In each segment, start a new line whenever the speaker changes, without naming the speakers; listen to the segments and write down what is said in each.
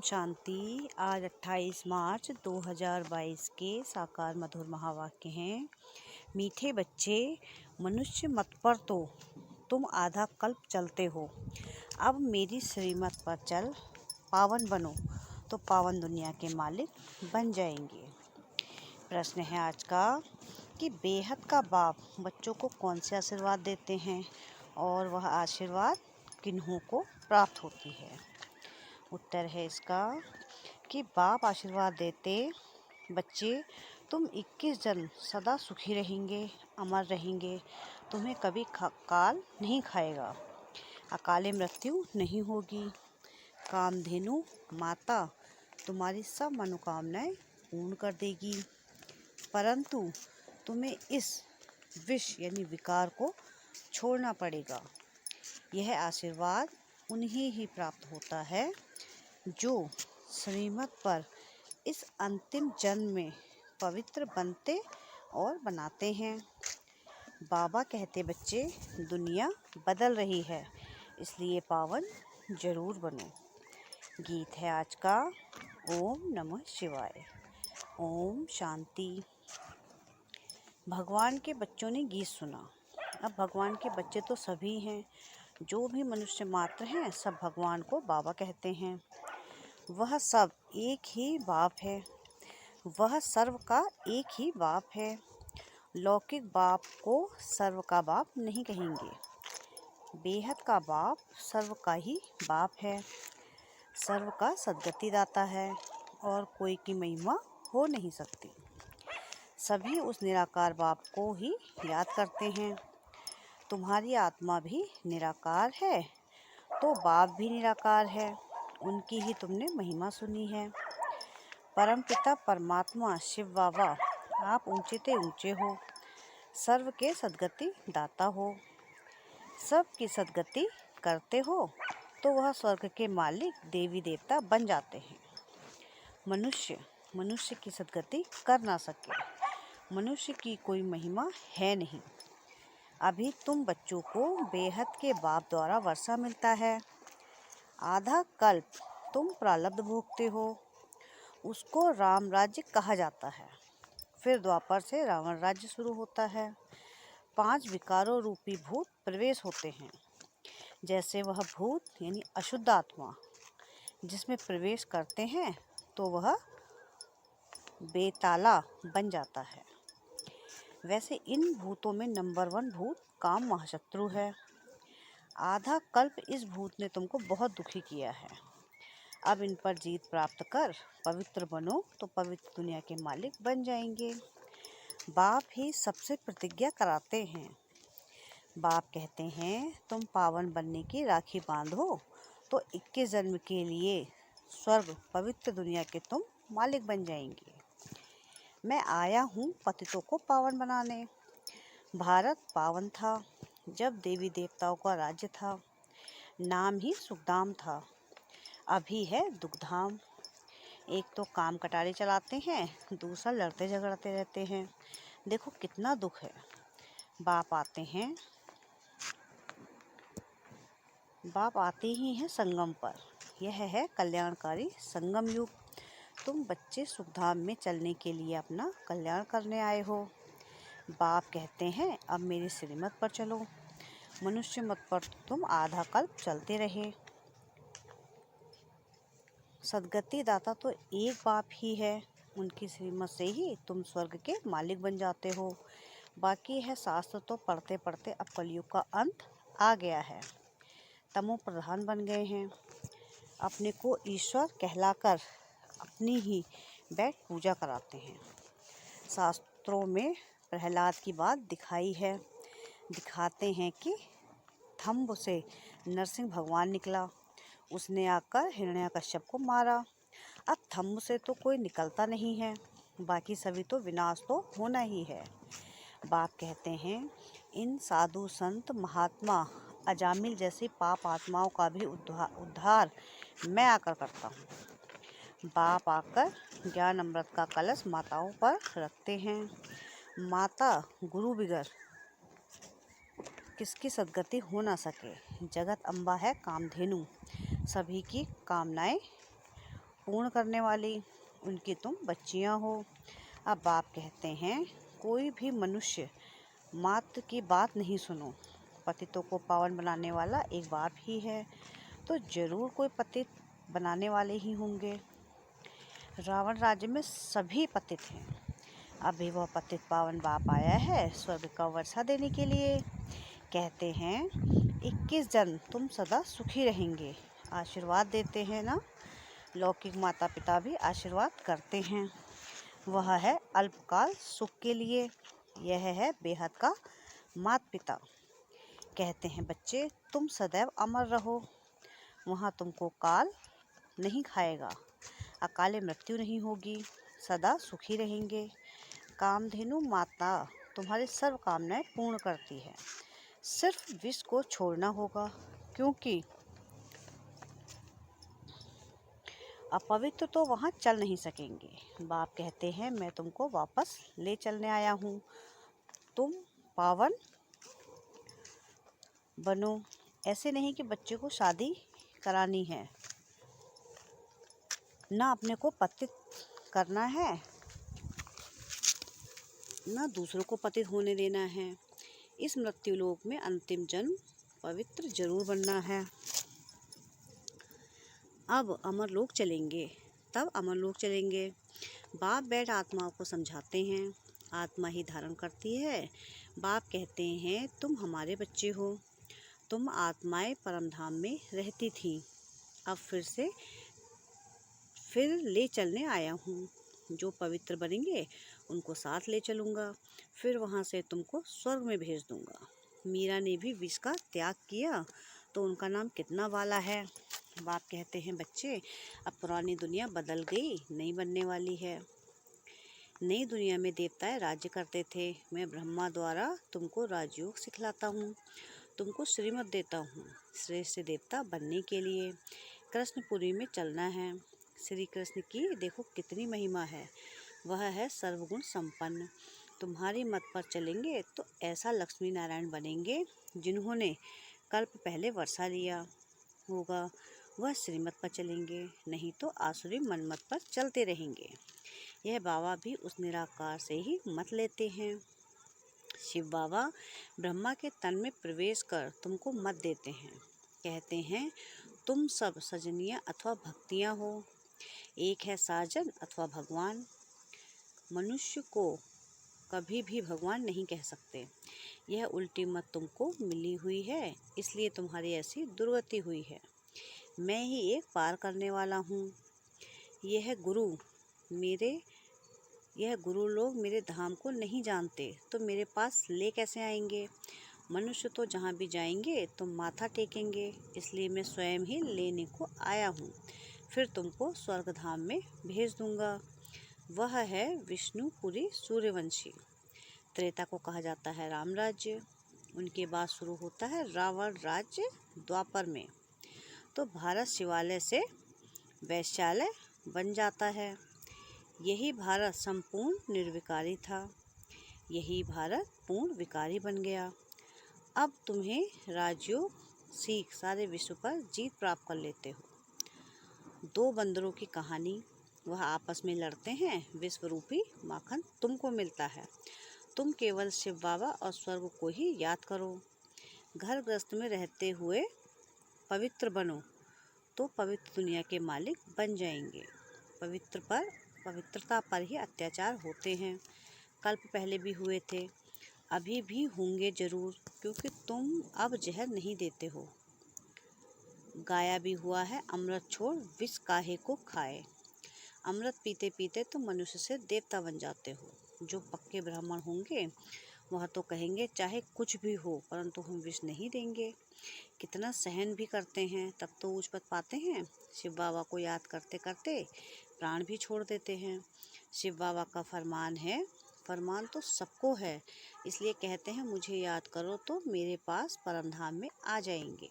शांति। आज 28 मार्च 2022 के साकार मधुर महावाक्य हैं। मीठे बच्चे, मनुष्य मत पर तो तुम आधा कल्प चलते हो, अब मेरी श्रीमत पर चल, पावन बनो तो पावन दुनिया के मालिक बन जाएंगे। प्रश्न है आज का कि बेहद का बाप बच्चों को कौन से आशीर्वाद देते हैं और वह आशीर्वाद किन्हों को प्राप्त होती है। उत्तर है इसका कि बाप आशीर्वाद देते, बच्चे तुम 21 जन्म सदा सुखी रहेंगे, अमर रहेंगे, तुम्हें कभी काल नहीं खाएगा, अकाले मृत्यु नहीं होगी। कामधेनु माता तुम्हारी सब मनोकामनाएं पूर्ण कर देगी, परंतु तुम्हें इस विष यानी विकार को छोड़ना पड़ेगा। यह आशीर्वाद उन्हें ही प्राप्त होता है जो श्रीमत पर इस अंतिम जन्म में पवित्र बनते और बनाते हैं। बाबा कहते बच्चे दुनिया बदल रही है, इसलिए पावन जरूर बनो। गीत है आज का ओम नमः शिवाय। ओम शांति। भगवान के बच्चों ने गीत सुना। अब भगवान के बच्चे तो सभी हैं, जो भी मनुष्य मात्र हैं सब भगवान को बाबा कहते हैं। वह सब एक ही बाप है, वह सर्व का एक ही बाप है। लौकिक बाप को सर्व का बाप नहीं कहेंगे, बेहद का बाप सर्व का ही बाप है, सर्व का सद्गति दाता है और कोई की महिमा हो नहीं सकती। सभी उस निराकार बाप को ही याद करते हैं। तुम्हारी आत्मा भी निराकार है तो बाप भी निराकार है, उनकी ही तुमने महिमा सुनी है। परमपिता परमात्मा शिव बाबा आप ऊंचे ते ऊंचे हो, सर्व के सद्गति दाता हो, सब की सद्गति करते हो तो वह स्वर्ग के मालिक देवी देवता बन जाते हैं। मनुष्य की सद्गति कर ना सके, मनुष्य की कोई महिमा है नहीं। अभी तुम बच्चों को बेहद के बाप द्वारा वर्षा मिलता है। आधा कल्प तुम प्रारब्ध भोगते हो, उसको राम राज्य कहा जाता है। फिर द्वापर से रावण राज्य शुरू होता है। 5 विकारों रूपी भूत प्रवेश होते हैं। जैसे वह भूत यानी अशुद्ध आत्मा जिसमें प्रवेश करते हैं तो वह बेताला बन जाता है, वैसे इन भूतों में नंबर 1 भूत काम महाशत्रु है। आधा कल्प इस भूत ने तुमको बहुत दुखी किया है। अब इन पर जीत प्राप्त कर पवित्र बनो तो पवित्र दुनिया के मालिक बन जाएंगे। बाप ही सबसे प्रतिज्ञा कराते हैं। बाप कहते हैं तुम पावन बनने की राखी बांधो तो 21 जन्म के लिए स्वर्ग पवित्र दुनिया के तुम मालिक बन जाएंगे। मैं आया हूँ पतितों को पावन बनाने। भारत पावन था जब देवी देवताओं का राज्य था, नाम ही सुखधाम था, अभी है दुखधाम। एक तो काम कटारे चलाते हैं, दूसरा लड़ते झगड़ते रहते हैं। देखो कितना दुख है। बाप आते ही हैं संगम पर। यह है कल्याणकारी संगम युग। तुम बच्चे सुखधाम में चलने के लिए अपना कल्याण करने आए हो। बाप कहते हैं अब मेरी श्रीमत पर चलो, मनुष्य मत पर तुम आधा कल्प चलते रहे। सद्गति दाता तो एक बाप ही है, उनकी श्रीमत से ही तुम स्वर्ग के मालिक बन जाते हो। बाकी है शास्त्र तो पढ़ते पढ़ते अब कलयुग का अंत आ गया है, तमो प्रधान बन गए हैं। अपने को ईश्वर कहलाकर अपनी ही बैठ पूजा कराते हैं। शास्त्रों में प्रहलाद की बात दिखाते हैं कि थंब से नरसिंह भगवान निकला, उसने आकर हिरण्याकश्यप को मारा। अब थंब से तो कोई निकलता नहीं है, बाकी सभी तो विनाश तो होना ही है। बाप कहते हैं इन साधु संत महात्मा अजामिल जैसी पाप आत्माओं का भी उद्धार मैं आकर करता हूँ। बाप आकर ज्ञान अमृत का कलश माताओं पर रखते हैं। माता गुरु बिगर किसकी सद्गति हो ना सके। जगत अम्बा है कामधेनु, सभी की कामनाएं पूर्ण करने वाली उनकी तुम बच्चियां हो। अब बाप कहते हैं, कोई भी मनुष्य मात्र की बात नहीं सुनो। पतितों को पावन बनाने वाला एक बाप ही है, तो जरूर कोई पतित बनाने वाले ही होंगे। रावण राज्य में सभी पतित हैं। अभी वह पतित पावन बाप आया है स्वर्ग का वर्षा देने के लिए। कहते हैं 21 जन्म तुम सदा सुखी रहेंगे। आशीर्वाद देते हैं ना। लौकिक माता पिता भी आशीर्वाद करते हैं। वह है अल्पकाल सुख के लिए, यह है बेहद का माता पिता। कहते हैं बच्चे तुम सदैव अमर रहो, वहाँ तुमको काल नहीं खाएगा, अकाले मृत्यु नहीं होगी, सदा सुखी रहेंगे। कामधेनु माता तुम्हारी सर्व कामनाएं पूर्ण करती है। सिर्फ विष को छोड़ना होगा, क्योंकि अपवित्र तो वहाँ चल नहीं सकेंगे। बाप कहते हैं मैं तुमको वापस ले चलने आया हूँ, तुम पावन बनो। ऐसे नहीं कि बच्चे को शादी करानी है, ना अपने को पतित करना है, ना दूसरों को पतित होने देना है। इस मृत्यु लोक में अंतिम जन्म पवित्र जरूर बनना है। अब अमरलोक चलेंगे, तब अमरलोक चलेंगे। बाप बैठ आत्माओं को समझाते हैं, आत्मा ही धारण करती है। बाप कहते हैं तुम हमारे बच्चे हो, तुम आत्माएं परमधाम में रहती थी, अब फिर ले चलने आया हूँ। जो पवित्र बनेंगे उनको साथ ले चलूँगा, फिर वहाँ से तुमको स्वर्ग में भेज दूँगा। मीरा ने भी विष का त्याग किया तो उनका नाम कितना वाला है। बाप कहते हैं बच्चे अब पुरानी दुनिया बदल गई, नई बनने वाली है। नई दुनिया में देवताएं राज्य करते थे, मैं ब्रह्मा द्वारा तुमको राजयोग सिखलाता हूँ, तुमको श्रीमत देता हूँ श्रेष्ठ देवता बनने के लिए। कृष्णपुरी में चलना है। श्री कृष्ण की देखो कितनी महिमा है, वह है सर्वगुण संपन्न। तुम्हारी मत पर चलेंगे तो ऐसा लक्ष्मी नारायण बनेंगे जिन्होंने कल्प पहले वर्षा लिया होगा, वह श्रीमत पर चलेंगे, नहीं तो आसुरी मनमत पर चलते रहेंगे। यह बाबा भी उस निराकार से ही मत लेते हैं। शिव बाबा ब्रह्मा के तन में प्रवेश कर तुमको मत देते हैं। कहते हैं तुम सब सजनियाँ अथवा भक्तियाँ हो, एक है साजन अथवा भगवान। मनुष्य को कभी भी भगवान नहीं कह सकते। यह उल्टी मत तुमको मिली हुई है, इसलिए तुम्हारी ऐसी दुर्गति हुई है। मैं ही एक पार करने वाला हूँ। यह गुरु लोग मेरे धाम को नहीं जानते तो मेरे पास ले कैसे आएंगे। मनुष्य तो जहाँ भी जाएंगे तो माथा टेकेंगे, इसलिए मैं स्वयं ही लेने को आया हूँ, फिर तुमको स्वर्ग धाम में भेज दूंगा। वह है विष्णुपुरी सूर्यवंशी। त्रेता को कहा जाता है राम राज्य, उनके बाद शुरू होता है रावण राज्य द्वापर में। तो भारत शिवालय से वैश्यालय बन जाता है। यही भारत संपूर्ण निर्विकारी था, यही भारत पूर्ण विकारी बन गया। अब तुम्हें राजयोग सीख सारे विश्व पर जीत प्राप्त कर लेते हो। दो बंदरों की कहानी, वह आपस में लड़ते हैं, विश्व रूपी माखन तुमको मिलता है। तुम केवल शिव बाबा और स्वर्ग को ही याद करो। घर गृहस्थ में रहते हुए पवित्र बनो तो पवित्र दुनिया के मालिक बन जाएंगे। पवित्रता पर ही अत्याचार होते हैं, कल्प पहले भी हुए थे, अभी भी होंगे जरूर, क्योंकि तुम अब जहर नहीं देते हो। गाया भी हुआ है अमृत छोड़ विष काहे को खाए। अमृत पीते पीते तुम मनुष्य से देवता बन जाते हो। जो पक्के ब्राह्मण होंगे वह तो कहेंगे चाहे कुछ भी हो परंतु हम विष नहीं देंगे। कितना सहन भी करते हैं, तब तो ऊंच पद पाते हैं। शिव बाबा को याद करते करते प्राण भी छोड़ देते हैं। शिव बाबा का फरमान है, फरमान तो सबको है, इसलिए कहते हैं मुझे याद करो तो मेरे पास परमधाम में आ जाएंगे।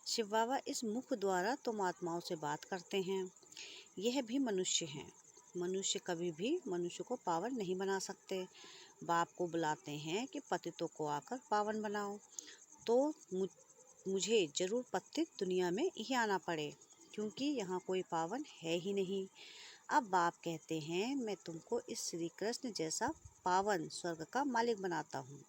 शिव बाबा इस मुख द्वारा तुम आत्माओं से बात करते हैं। यह भी मनुष्य हैं, मनुष्य कभी भी मनुष्य को पावन नहीं बना सकते। बाप को बुलाते हैं कि पतितों को आकर पावन बनाओ, तो मुझे जरूर पतित दुनिया में ही आना पड़े। क्योंकि यहाँ कोई पावन है ही नहीं। अब बाप कहते हैं, मैं तुमको इस श्री कृष्ण जैसा पावन स्वर्ग का मालिक बनाता हूँ।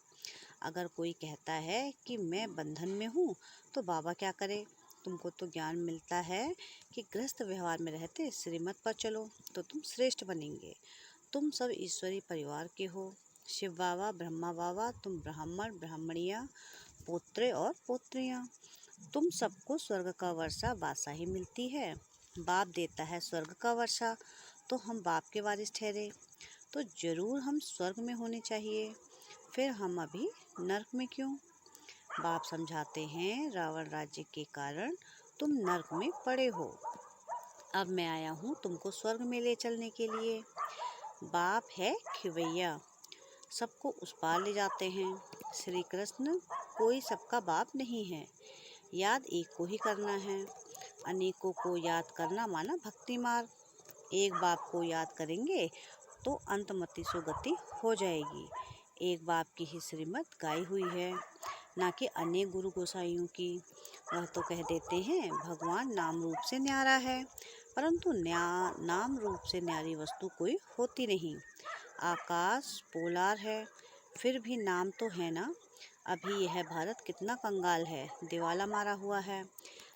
अगर कोई कहता है कि मैं बंधन में हूँ, तो बाबा क्या करे? तुमको तो ज्ञान मिलता है कि गृहस्थ व्यवहार में रहते श्रीमत पर चलो तो तुम श्रेष्ठ बनेंगे। तुम सब ईश्वरी परिवार के हो। शिव बाबा, ब्रह्मा बाबा, तुम ब्राह्मण ब्राह्मणियाँ, पोत्रे और पोत्रियाँ, तुम सबको स्वर्ग का वर्षा बादशाही मिलती है। बाप देता है स्वर्ग का वर्षा, तो हम बाप के वारिस ठहरे तो जरूर हम स्वर्ग में होने चाहिए। फिर हम अभी नर्क में क्यों? बाप समझाते हैं, रावण राज्य के कारण तुम नर्क में पड़े हो। अब मैं आया हूँ तुमको स्वर्ग में ले चलने के लिए। बाप है खिवैया, सबको उस पार ले जाते हैं। श्री कृष्ण कोई सबका बाप नहीं है, याद एक को ही करना है। अनेकों को याद करना माना भक्ति मार्ग। एक बाप को याद करेंगे तो अंतमति सुगति हो जाएगी। एक बाप की ही श्रीमत गाई हुई है, ना कि अनेक गुरु गोसाइयों की। वह तो कह देते हैं भगवान नाम रूप से न्यारा है, परंतु नाम रूप से न्यारी वस्तु कोई होती नहीं। आकाश पोलार है, फिर भी नाम तो है ना। अभी यह भारत कितना कंगाल है, दिवाला मारा हुआ है।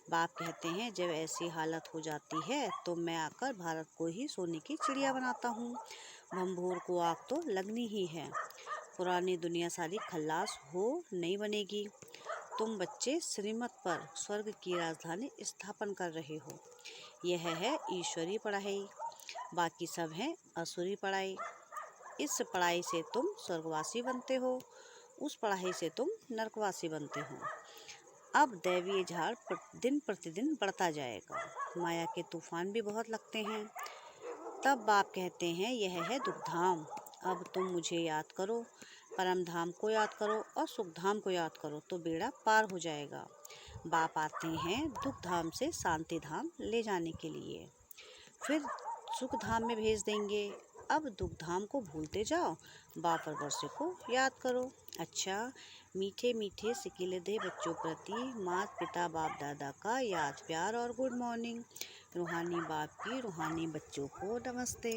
बाप कहते हैं, जब ऐसी हालत हो जाती है तो मैं आकर भारत को ही सोने की चिड़िया बनाता हूँ। भंभोर को आग तो लगनी ही है। पुरानी दुनिया सारी खल्लास हो नहीं बनेगी। तुम बच्चे श्रीमत पर स्वर्ग की राजधानी स्थापन कर रहे हो। यह है ईश्वरी पढ़ाई, बाकी सब है असुरी पढ़ाई। इस पढ़ाई से तुम स्वर्गवासी बनते हो, उस पढ़ाई से तुम नरकवासी बनते हो। अब दैवीय झाड़ दिन प्रतिदिन बढ़ता जाएगा। माया के तूफान भी बहुत लगते हैं। तब बाप कहते हैं, यह है दुखधाम। अब तुम मुझे याद करो, परम धाम को याद करो और सुख धाम को याद करो तो बेड़ा पार हो जाएगा। बाप आते हैं दुख धाम से शांति धाम ले जाने के लिए, फिर सुख धाम में भेज देंगे। अब दुख धाम को भूलते जाओ, बाप और वर्षे को याद करो। अच्छा, मीठे मीठे सिकिले दे बच्चों प्रति माता पिता बाप दादा का याद प्यार और गुड मॉर्निंग। रूहानी बाप की रूहानी बच्चों को नमस्ते।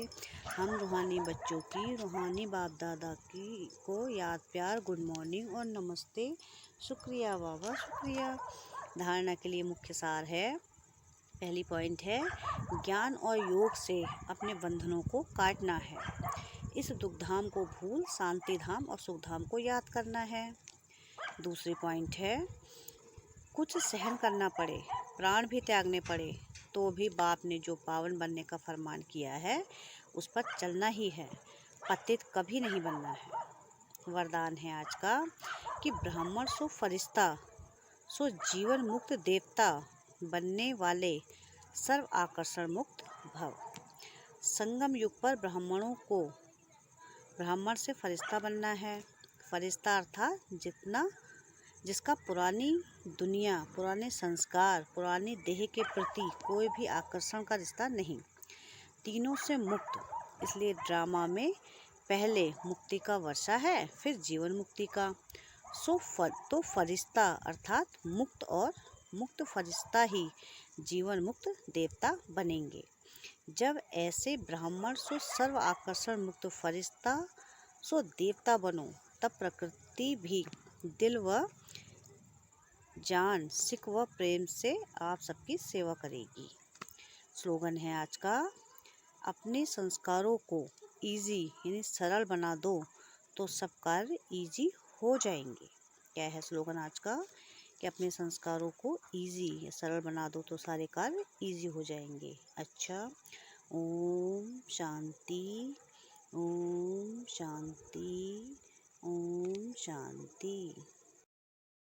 हम रूहानी बच्चों की रूहानी बाप दादा की को याद प्यार गुड मॉर्निंग और नमस्ते। शुक्रिया बाबा, शुक्रिया। धारणा के लिए मुख्य सार है, पहली पॉइंट है, ज्ञान और योग से अपने बंधनों को काटना है। इस दुखधाम को भूल शांति धाम और सुख धाम को याद करना है। दूसरी पॉइंट है, कुछ सहन करना पड़े, प्राण भी त्यागने पड़े, तो भी बाप ने जो पावन बनने का फरमान किया है उस पर चलना ही है, पतित कभी नहीं बनना है। वरदान है आज का कि ब्राह्मण सो फरिश्ता सो जीवन मुक्त देवता बनने वाले सर्व आकर्षण मुक्त भव। संगम युग पर ब्राह्मणों को ब्राह्मण से फरिश्ता बनना है। फरिश्ता अर्थात जिसका पुरानी दुनिया, पुराने संस्कार, पुरानी देह के प्रति कोई भी आकर्षण का रिश्ता नहीं, तीनों से मुक्त। इसलिए ड्रामा में पहले मुक्ति का वर्षा है, फिर जीवन मुक्ति का। तो फरिश्ता अर्थात मुक्त और मुक्त फरिश्ता ही जीवन मुक्त देवता बनेंगे। जब ऐसे ब्राह्मण सो सर्व आकर्षण मुक्त फरिश्ता सो देवता बनो, तब प्रकृति भी दिल व जान, सिक व प्रेम से आप सबकी सेवा करेगी। स्लोगन है आज का, अपने संस्कारों को इजी यानी सरल बना दो तो सब कार्य इजी हो जाएंगे। क्या है स्लोगन आज का? कि अपने संस्कारों को इजी या सरल बना दो तो सारे कार्य इजी हो जाएंगे। अच्छा, ओम शांति, ओम शांति, ओम शांति।